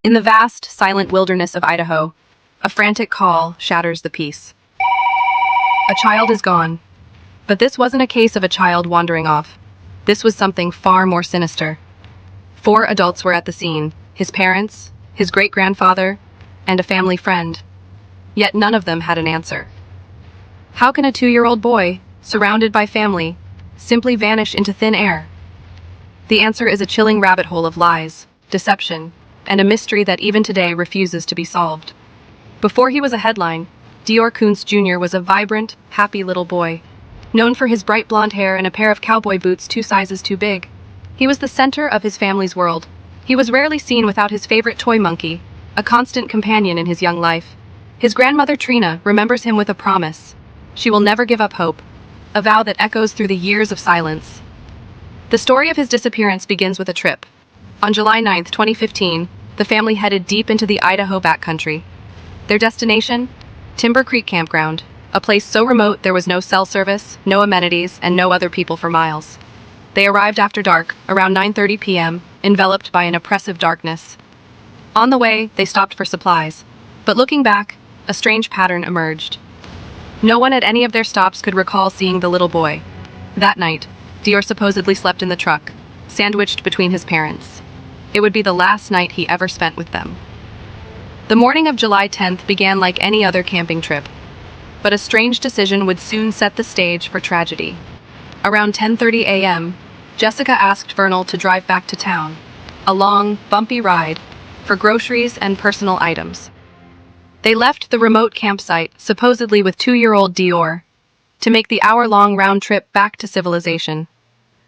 In the vast, silent wilderness of Idaho, a frantic call shatters the peace. A child is gone. But this wasn't a case of a child wandering off. This was something far more sinister. 4 adults were at the scene: his parents, his great-grandfather, and a family friend. Yet none of them had an answer. How can a 2-year-old boy, surrounded by family, simply vanish into thin air? The answer is a chilling rabbit hole of lies, deception, and a mystery that even today refuses to be solved. Before he was a headline, DeOrr Kunz Jr. was a vibrant, happy little boy, known for his bright blonde hair and a pair of cowboy boots 2 sizes too big. He was the center of his family's world. He was rarely seen without his favorite toy monkey, a constant companion in his young life. His grandmother Trina remembers him with a promise. She will never give up hope, a vow that echoes through the years of silence. The story of his disappearance begins with a trip. On July 9, 2015, the family headed deep into the Idaho backcountry. Their destination? Timber Creek Campground, a place so remote there was no cell service, no amenities, and no other people for miles. They arrived after dark, around 9:30 p.m., enveloped by an oppressive darkness. On the way, they stopped for supplies. But looking back, a strange pattern emerged. No one at any of their stops could recall seeing the little boy. That night, DeOrr supposedly slept in the truck, sandwiched between his parents. It would be the last night he ever spent with them. The morning of July 10th began like any other camping trip. But a strange decision would soon set the stage for tragedy. Around 10:30 a.m., Jessica asked Vernal to drive back to town, a long, bumpy ride, for groceries and personal items. They left the remote campsite, supposedly with 2-year-old DeOrr, to make the hour-long round trip back to civilization.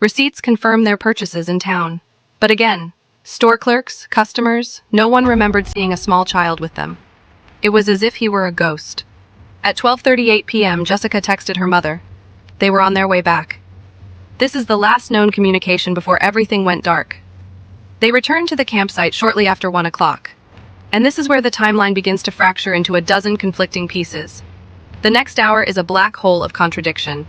Receipts confirmed their purchases in town. But again, store clerks, customers, no one remembered seeing a small child with them. It was as if he were a ghost. At 12:38 p.m., Jessica texted her mother. They were on their way back. This is the last known communication before everything went dark. They returned to the campsite shortly after 1 o'clock. And this is where the timeline begins to fracture into a dozen conflicting pieces. The next hour is a black hole of contradiction.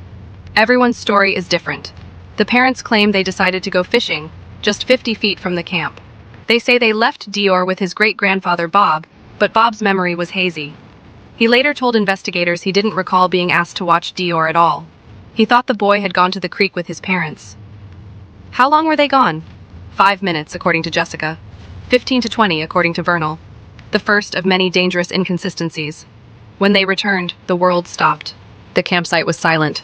Everyone's story is different. The parents claim they decided to go fishing, just 50 feet from the camp. They say they left DeOrr with his great-grandfather Bob, but Bob's memory was hazy. He later told investigators he didn't recall being asked to watch DeOrr at all. He thought the boy had gone to the creek with his parents. How long were they gone? 5 minutes, according to Jessica. 15 to 20, according to Vernal. The first of many dangerous inconsistencies. When they returned, the world stopped. The campsite was silent.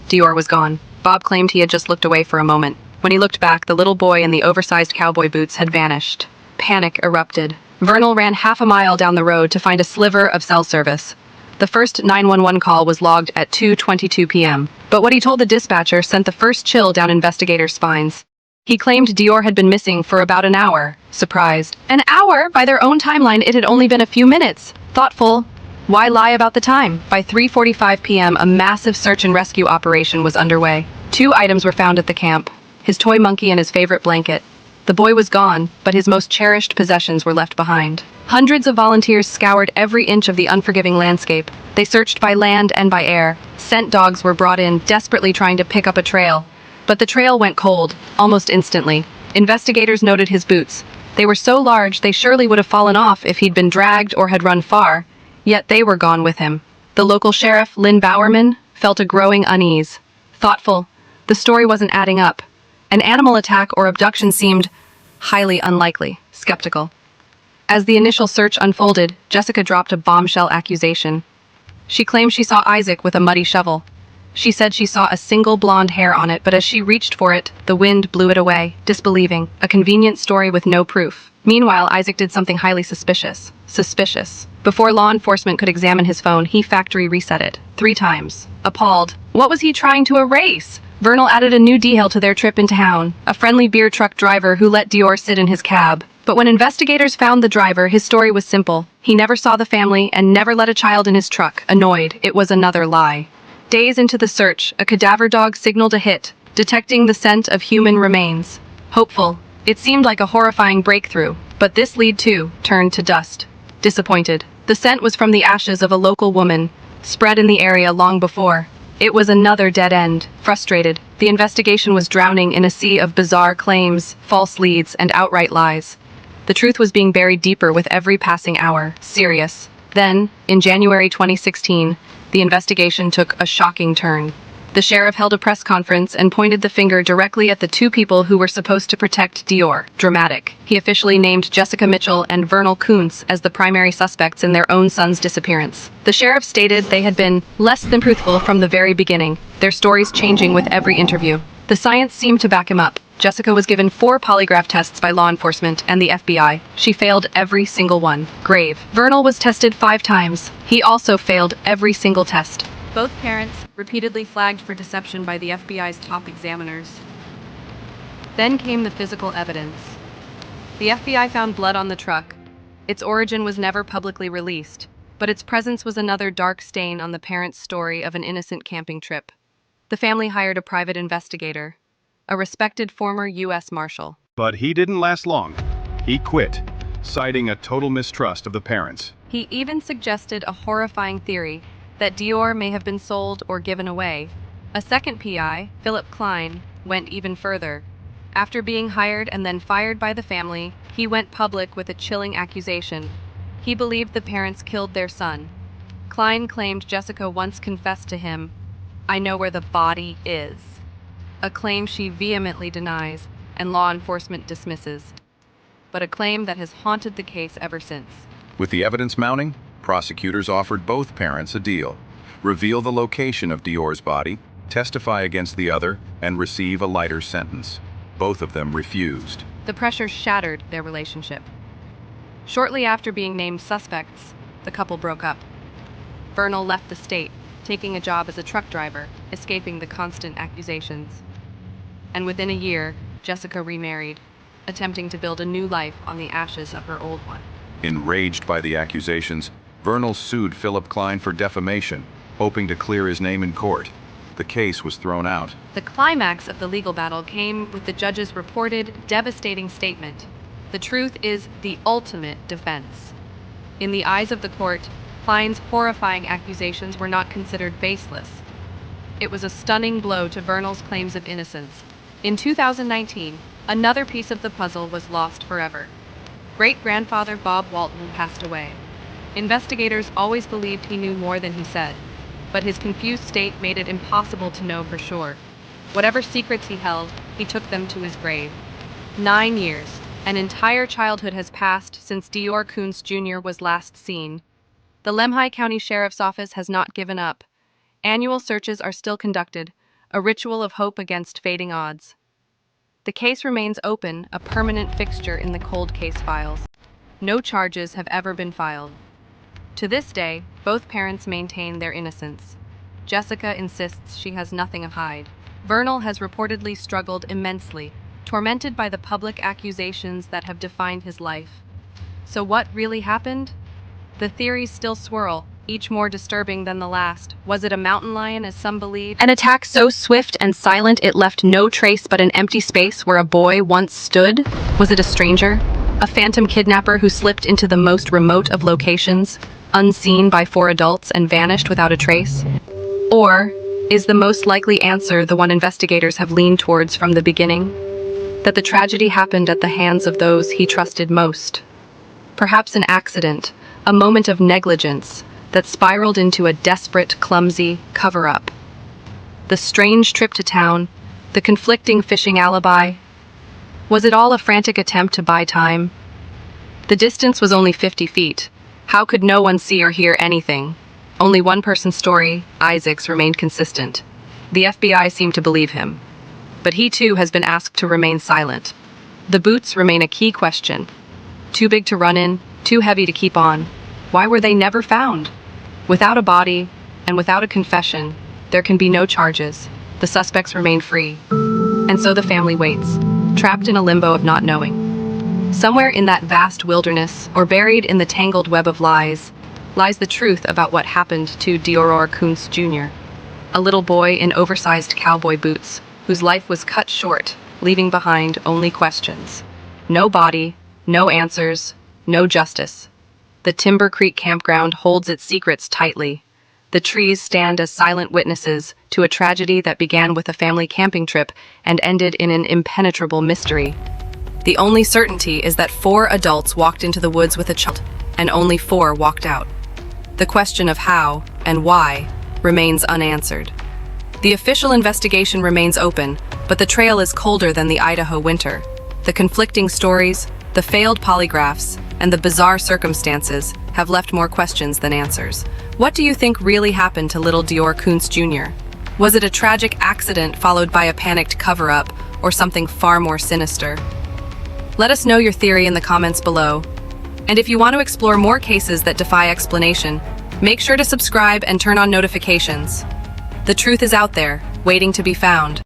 DeOrr was gone. Bob claimed he had just looked away for a moment. When he looked back, the little boy in the oversized cowboy boots had vanished. Panic erupted. Vernal ran half a mile down the road to find a sliver of cell service. The first 911 call was logged at 2:22 p.m. But what he told the dispatcher sent the first chill down investigators' spines. He claimed DeOrr had been missing for about an hour. Surprised. An hour? By their own timeline, it had only been a few minutes. Thoughtful. Why lie about the time? By 3:45 p.m., a massive search and rescue operation was underway. 2 items were found at the camp: his toy monkey and his favorite blanket. The boy was gone, but his most cherished possessions were left behind. Hundreds of volunteers scoured every inch of the unforgiving landscape. They searched by land and by air. Scent dogs were brought in, desperately trying to pick up a trail. But the trail went cold, almost instantly. Investigators noted his boots. They were so large they surely would have fallen off if he'd been dragged or had run far. Yet they were gone with him. The local sheriff, Lynn Bowerman, felt a growing unease. Thoughtful. The story wasn't adding up. An animal attack or abduction seemed highly unlikely. Skeptical. As the initial search unfolded, Jessica dropped a bombshell accusation. She claimed she saw Isaac with a muddy shovel. She said she saw a single blonde hair on it, but as she reached for it, the wind blew it away, disbelieving. A convenient story with no proof. Meanwhile, Isaac did something highly suspicious. Before law enforcement could examine his phone, he factory reset it 3 times. Appalled. What was he trying to erase? Vernal added a new detail to their trip into town, a friendly beer truck driver who let DeOrr sit in his cab. But when investigators found the driver, his story was simple. He never saw the family and never let a child in his truck. Annoyed, it was another lie. Days into the search, a cadaver dog signaled a hit, detecting the scent of human remains. Hopeful. It seemed like a horrifying breakthrough, but this lead too turned to dust. Disappointed. The scent was from the ashes of a local woman, spread in the area long before. It was another dead end. Frustrated, the investigation was drowning in a sea of bizarre claims, false leads, and outright lies. The truth was being buried deeper with every passing hour. Serious. Then, in January 2016, the investigation took a shocking turn. The sheriff held a press conference and pointed the finger directly at the two people who were supposed to protect DeOrr. Dramatic. He officially named Jessica Mitchell and DeOrr Kunz as the primary suspects in their own son's disappearance. The sheriff stated they had been less than truthful from the very beginning, their stories changing with every interview. The science seemed to back him up. Jessica was given 4 polygraph tests by law enforcement and the FBI. She failed every single one. Grave. Vernal was tested 5 times. He also failed every single test. Both parents repeatedly flagged for deception by the FBI's top examiners. Then came the physical evidence. The FBI found blood on the truck. Its origin was never publicly released, but its presence was another dark stain on the parents' story of an innocent camping trip. The family hired a private investigator, a respected former U.S. Marshal. But he didn't last long. He quit, citing a total mistrust of the parents. He even suggested a horrifying theory that DeOrr may have been sold or given away. A second PI, Philip Klein, went even further. After being hired and then fired by the family, he went public with a chilling accusation. He believed the parents killed their son. Klein claimed Jessica once confessed to him, "I know where the body is," a claim she vehemently denies and law enforcement dismisses, but a claim that has haunted the case ever since. With the evidence mounting, prosecutors offered both parents a deal: reveal the location of DeOrr's body, testify against the other, and receive a lighter sentence. Both of them refused. The pressure shattered their relationship. Shortly after being named suspects, the couple broke up. Vernal left the state, taking a job as a truck driver, escaping the constant accusations. And within a year, Jessica remarried, attempting to build a new life on the ashes of her old one. Enraged by the accusations, Vernal sued Philip Klein for defamation, hoping to clear his name in court. The case was thrown out. The climax of the legal battle came with the judge's reported devastating statement: "The truth is the ultimate defense." In the eyes of the court, Klein's horrifying accusations were not considered baseless. It was a stunning blow to Vernal's claims of innocence. In 2019, another piece of the puzzle was lost forever. Great-grandfather Bob Walton passed away. Investigators always believed he knew more than he said, but his confused state made it impossible to know for sure. Whatever secrets he held, he took them to his grave. 9 years, an entire childhood has passed since DeOrr Kunz Jr. was last seen. The Lemhi County Sheriff's Office has not given up. Annual searches are still conducted, a ritual of hope against fading odds. The case remains open, a permanent fixture in the cold case files. No charges have ever been filed. To this day, both parents maintain their innocence. Jessica insists she has nothing to hide. Vernal has reportedly struggled immensely, tormented by the public accusations that have defined his life. So what really happened? The theories still swirl, each more disturbing than the last. Was it a mountain lion, as some believe? An attack so swift and silent it left no trace but an empty space where a boy once stood? Was it a stranger? A phantom kidnapper who slipped into the most remote of locations, unseen by 4 adults and vanished without a trace? Or is the most likely answer the one investigators have leaned towards from the beginning? That the tragedy happened at the hands of those he trusted most? Perhaps an accident, a moment of negligence that spiraled into a desperate, clumsy cover-up. The strange trip to town, the conflicting fishing alibi. Was it all a frantic attempt to buy time? The distance was only 50 feet. How could no one see or hear anything? Only one person's story, Isaac's, remained consistent. The FBI seemed to believe him. But he too has been asked to remain silent. The boots remain a key question. Too big to run in, too heavy to keep on. Why were they never found? Without a body, and without a confession, there can be no charges. The suspects remain free. And so the family waits, trapped in a limbo of not knowing. Somewhere in that vast wilderness, or buried in the tangled web of lies, lies the truth about what happened to DeOrr Kunz Jr., a little boy in oversized cowboy boots, whose life was cut short, leaving behind only questions. No body, no answers, no justice. The Timber Creek Campground holds its secrets tightly. The trees stand as silent witnesses to a tragedy that began with a family camping trip and ended in an impenetrable mystery. The only certainty is that 4 adults walked into the woods with a child, and only 4 walked out. The question of how and why remains unanswered. The official investigation remains open, but the trail is colder than the Idaho winter. The conflicting stories, the failed polygraphs, and the bizarre circumstances have left more questions than answers. What do you think really happened to little DeOrr Kunz Jr.? Was it a tragic accident followed by a panicked cover-up, or something far more sinister? Let us know your theory in the comments below. And if you want to explore more cases that defy explanation, make sure to subscribe and turn on notifications. The truth is out there, waiting to be found.